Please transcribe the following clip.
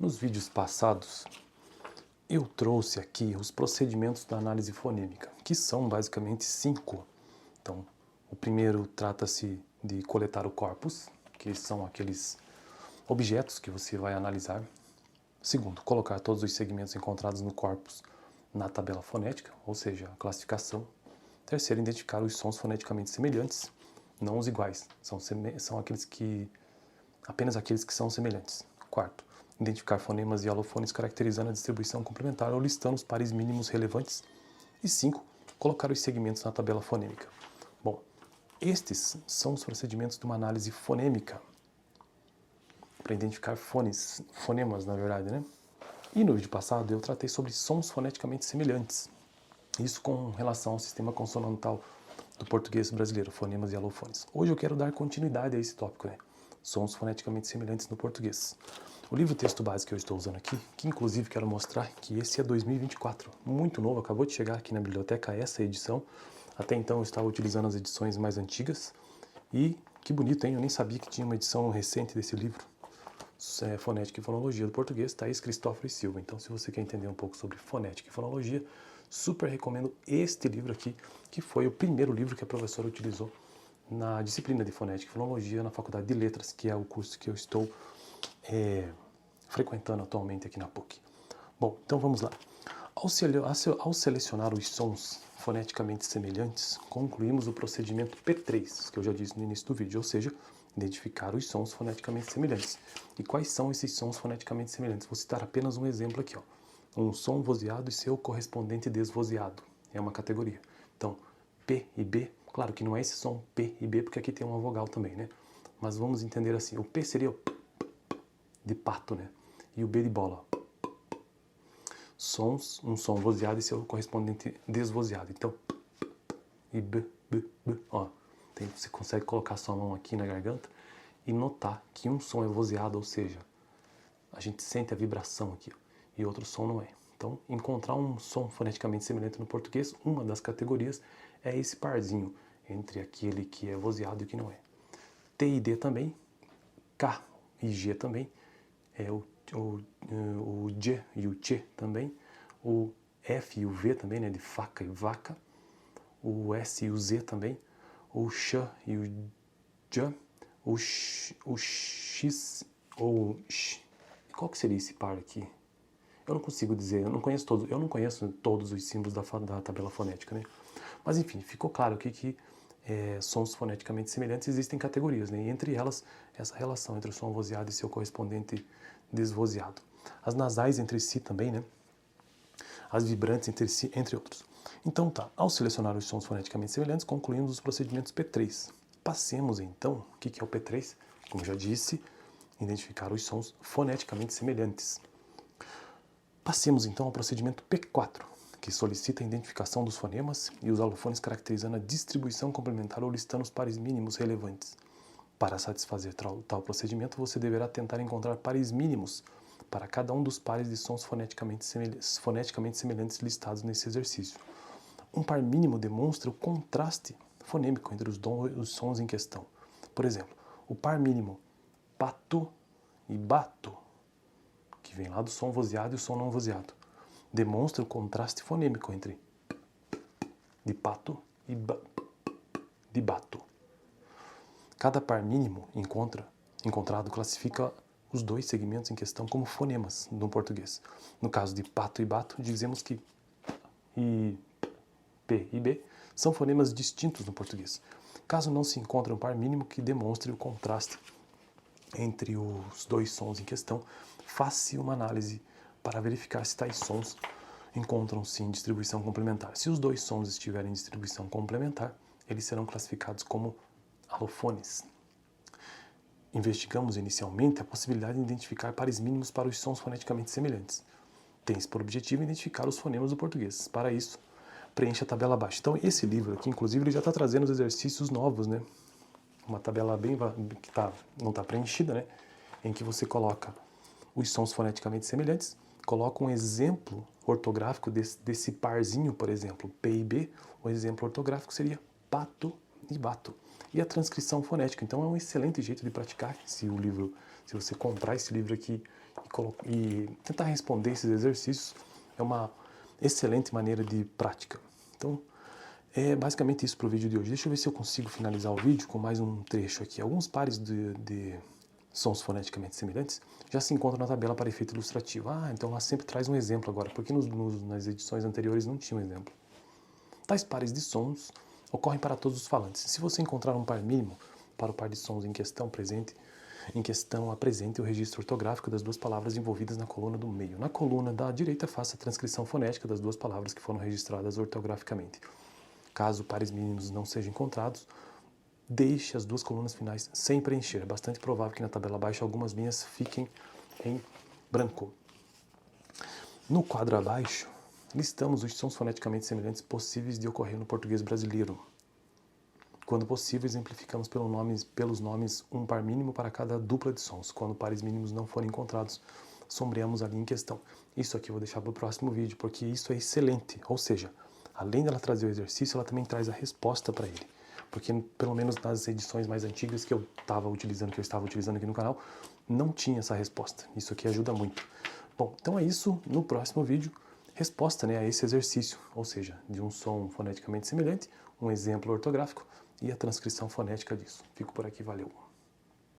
Nos vídeos passados, eu trouxe aqui os procedimentos da análise fonêmica, que são basicamente 5. Então, o primeiro trata-se de coletar o corpus, que são aqueles objetos que você vai analisar. Segundo, colocar todos os segmentos encontrados no corpus na tabela fonética, ou seja, a classificação. Terceiro, identificar os sons foneticamente semelhantes, não os iguais, são aqueles que apenas aqueles que são semelhantes. Quarto, identificar fonemas e alofones caracterizando a distribuição complementar ou listando os pares mínimos relevantes. E 5, colocar os segmentos na tabela fonêmica. Bom, estes são os procedimentos de uma análise fonêmica, para identificar fonemas, na verdade, né? E no vídeo passado eu tratei sobre sons foneticamente semelhantes. Isso com relação ao sistema consonantal do português brasileiro, fonemas e alofones. Hoje eu quero dar continuidade a esse tópico, né? Sons foneticamente semelhantes no português. O livro texto base que eu estou usando aqui, que inclusive quero mostrar que esse é 2024, muito novo, acabou de chegar aqui na biblioteca essa edição. Até então eu estava utilizando as edições mais antigas. E que bonito, hein? Eu nem sabia que tinha uma edição recente desse livro. Fonética e Fonologia do Português, Thaís Cristóforo e Silva. Então, se você quer entender um pouco sobre fonética e fonologia, super recomendo este livro aqui, que foi o primeiro livro que a professora utilizou na disciplina de fonética e fonologia na Faculdade de Letras, que é o curso que eu estou frequentando atualmente aqui na PUC. Bom, então vamos lá. Ao selecionar os sons foneticamente semelhantes, concluímos o procedimento P3, que eu já disse no início do vídeo, ou seja, identificar os sons foneticamente semelhantes. E quais são esses sons foneticamente semelhantes? Vou citar apenas um exemplo aqui, ó. Um som vozeado e seu correspondente desvozeado. É uma categoria. Então, P e B, claro que não é esse som P e B, porque aqui tem uma vogal também, né? Mas vamos entender assim, o P seria o P de pato, né? E o B de bola, ó. Sons, um som vozeado e seu correspondente desvozeado. Então, e B, ó. Você consegue colocar sua mão aqui na garganta e notar que um som é vozeado, ou seja, a gente sente a vibração aqui, ó, e outro som não é. Então, encontrar um som foneticamente semelhante no português, uma das categorias é esse parzinho entre aquele que é vozeado e o que não é. T e D também, K e G também, o J e o Tch também, o F e o V também, né, de faca e vaca, o S e o Z também, o X e o J, o X ou X. Qual que seria esse par aqui? Eu não consigo dizer, eu não conheço todos os símbolos da tabela fonética, né? Mas enfim, ficou claro aqui que sons foneticamente semelhantes existem categorias, né? E entre elas, essa relação entre o som vozeado e seu correspondente desvozeado. As nasais entre si também, né? As vibrantes entre si, entre outros. Então tá, ao selecionar os sons foneticamente semelhantes, concluímos os procedimentos P3. Passemos então, o que é o P3? Como já disse, identificar os sons foneticamente semelhantes. Passemos então ao procedimento P4, que solicita a identificação dos fonemas e os alofones caracterizando a distribuição complementar ou listando os pares mínimos relevantes. Para satisfazer tal procedimento, você deverá tentar encontrar pares mínimos para cada um dos pares de sons foneticamente semelhantes listados nesse exercício. Um par mínimo demonstra o contraste fonêmico entre os sons em questão. Por exemplo, o par mínimo pato e bato, que vem lá do som vozeado e o som não vozeado, demonstra o contraste fonêmico entre de pato e de bato. Cada par mínimo encontrado classifica os dois segmentos em questão como fonemas no português. No caso de pato e bato, dizemos que P e B são fonemas distintos no português. Caso não se encontre um par mínimo que demonstre o contraste entre os dois sons em questão, faça uma análise para verificar se tais sons encontram-se em distribuição complementar. Se os dois sons estiverem em distribuição complementar, eles serão classificados como alofones. Investigamos inicialmente a possibilidade de identificar pares mínimos para os sons foneticamente semelhantes. Tem-se por objetivo identificar os fonemas do português. Para isso, preencha a tabela abaixo. Então, esse livro aqui, inclusive, ele já está trazendo os exercícios novos, né? Uma tabela que não está preenchida, né? Em que você coloca os sons foneticamente semelhantes, coloca um exemplo ortográfico desse parzinho, por exemplo, P e B. O exemplo ortográfico seria pato e bato. E a transcrição fonética, então é um excelente jeito de praticar esse livro. Se você comprar esse livro aqui e tentar responder esses exercícios, é uma excelente maneira de prática. Então, é basicamente isso para o vídeo de hoje. Deixa eu ver se eu consigo finalizar o vídeo com mais um trecho aqui. Alguns pares de sons foneticamente semelhantes já se encontram na tabela para efeito ilustrativo. Então ela sempre traz um exemplo agora, porque nas edições anteriores não tinha um exemplo. Tais pares de sons ocorrem para todos os falantes. Se você encontrar um par mínimo para o par de sons em questão, apresente o registro ortográfico das duas palavras envolvidas na coluna do meio. Na coluna da direita, faça a transcrição fonética das duas palavras que foram registradas ortograficamente. Caso pares mínimos não sejam encontrados, deixe as duas colunas finais sem preencher. É bastante provável que na tabela abaixo algumas linhas fiquem em branco. No quadro abaixo, listamos os sons foneticamente semelhantes possíveis de ocorrer no português brasileiro. Quando possível, exemplificamos pelos nomes um par mínimo para cada dupla de sons. Quando pares mínimos não forem encontrados, sombreamos a linha em questão. Isso aqui eu vou deixar para o próximo vídeo, porque isso é excelente. Ou seja, além dela trazer o exercício, ela também traz a resposta para ele. Porque, pelo menos nas edições mais antigas que eu estava utilizando aqui no canal, não tinha essa resposta. Isso aqui ajuda muito. Bom, então é isso. No próximo vídeo, resposta a esse exercício. Ou seja, de um som foneticamente semelhante, um exemplo ortográfico e a transcrição fonética disso. Fico por aqui, valeu!